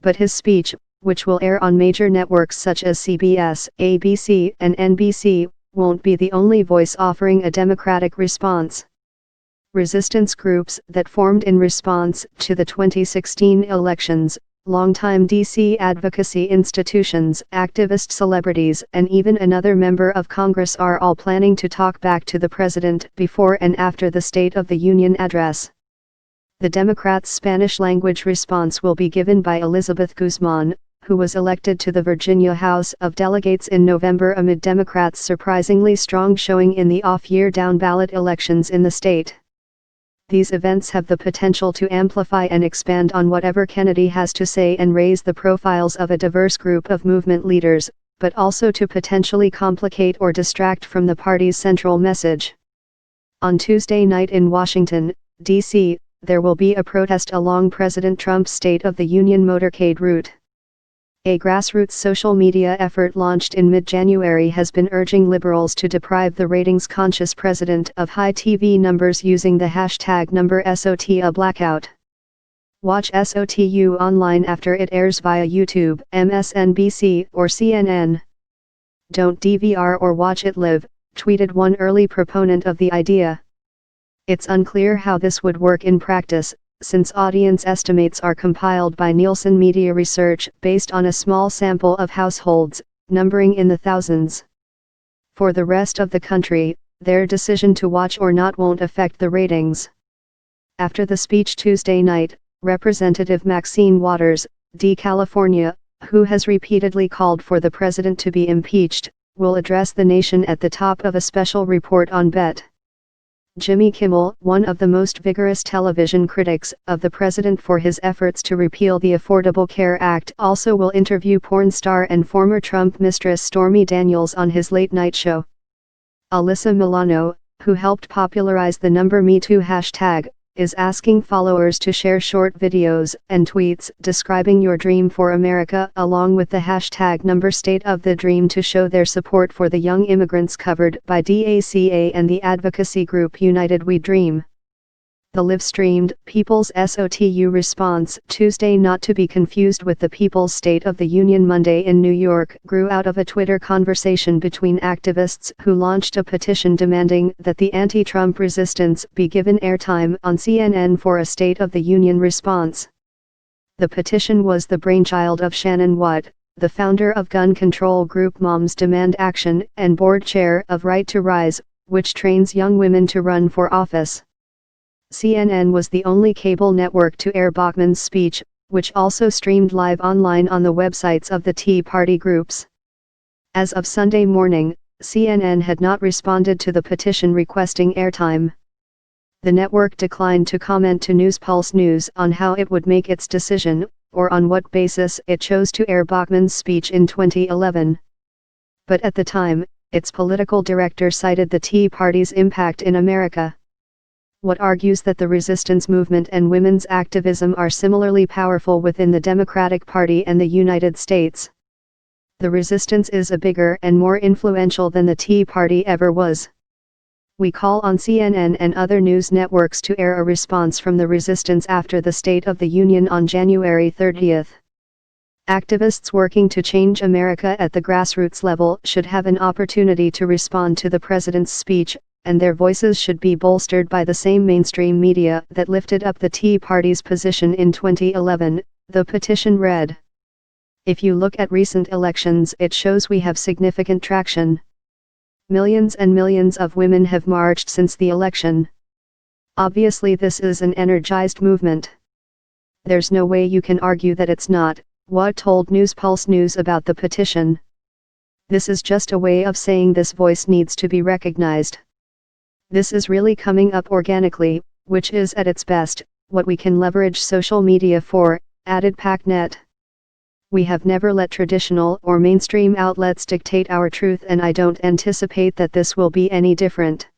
But his speech, which will air on major networks such as CBS, ABC, and NBC, won't be the only voice offering a Democratic response. Resistance groups that formed in response to the 2016 elections, longtime D.C. advocacy institutions, activist celebrities, and even another member of Congress are all planning to talk back to the president before and after the State of the Union address. The Democrats' Spanish-language response will be given by Elizabeth Guzman, who was elected to the Virginia House of Delegates in November amid Democrats' surprisingly strong showing in the off-year down-ballot elections in the state. These events have the potential to amplify and expand on whatever Kennedy has to say and raise the profiles of a diverse group of movement leaders, but also to potentially complicate or distract from the party's central message. On Tuesday night in Washington, D.C., there will be a protest along President Trump's State of the Union motorcade route. A grassroots social media effort launched in mid-January has been urging liberals to deprive the ratings-conscious president of high TV numbers using the hashtag number SOTA blackout. Watch SOTU online after it airs via YouTube, MSNBC, or CNN. Don't DVR or watch it live, tweeted one early proponent of the idea. It's unclear how this would work in practice, since audience estimates are compiled by Nielsen Media Research based on a small sample of households, numbering in the thousands. For the rest of the country, their decision to watch or not won't affect the ratings. After the speech Tuesday night, Representative Maxine Waters, D. California, who has repeatedly called for the president to be impeached, will address the nation at the top of a special report on BET. Jimmy Kimmel, one of the most vigorous television critics of the president for his efforts to repeal the Affordable Care Act, also will interview porn star and former Trump mistress Stormy Daniels on his late-night show. Alyssa Milano, who helped popularize the #MeToo hashtag, is asking followers to share short videos and tweets describing your dream for America along with the hashtag #StateOfTheDream to show their support for the young immigrants covered by DACA and the advocacy group United We Dream. The live-streamed People's SOTU response Tuesday, not to be confused with the People's State of the Union Monday in New York, grew out of a Twitter conversation between activists who launched a petition demanding that the anti-Trump resistance be given airtime on CNN for a State of the Union response. The petition was the brainchild of Shannon Watt, the founder of gun control group Moms Demand Action and board chair of Right to Rise, which trains young women to run for office. CNN was the only cable network to air Bachmann's speech, which also streamed live online on the websites of the Tea Party groups. As of Sunday morning, CNN had not responded to the petition requesting airtime. The network declined to comment to Newspulse News on how it would make its decision, or on what basis it chose to air Bachmann's speech in 2011. But at the time, its political director cited the Tea Party's impact in America. Watt argues that the resistance movement and women's activism are similarly powerful within the Democratic Party and the United States. The resistance is bigger and more influential than the Tea Party ever was. We call on CNN and other news networks to air a response from the resistance after the State of the Union on January 30. Activists working to change America at the grassroots level should have an opportunity to respond to the president's speech, and their voices should be bolstered by the same mainstream media that lifted up the Tea Party's position in 2011, the petition read. If you look at recent elections, it shows we have significant traction. Millions and millions of women have marched since the election. Obviously this is an energized movement. There's no way you can argue that it's not, Watt told Newspulse News about the petition. This is just a way of saying this voice needs to be recognized. This is really coming up organically, which is at its best, what we can leverage social media for, added Packnet. We have never let traditional or mainstream outlets dictate our truth, and I don't anticipate that this will be any different.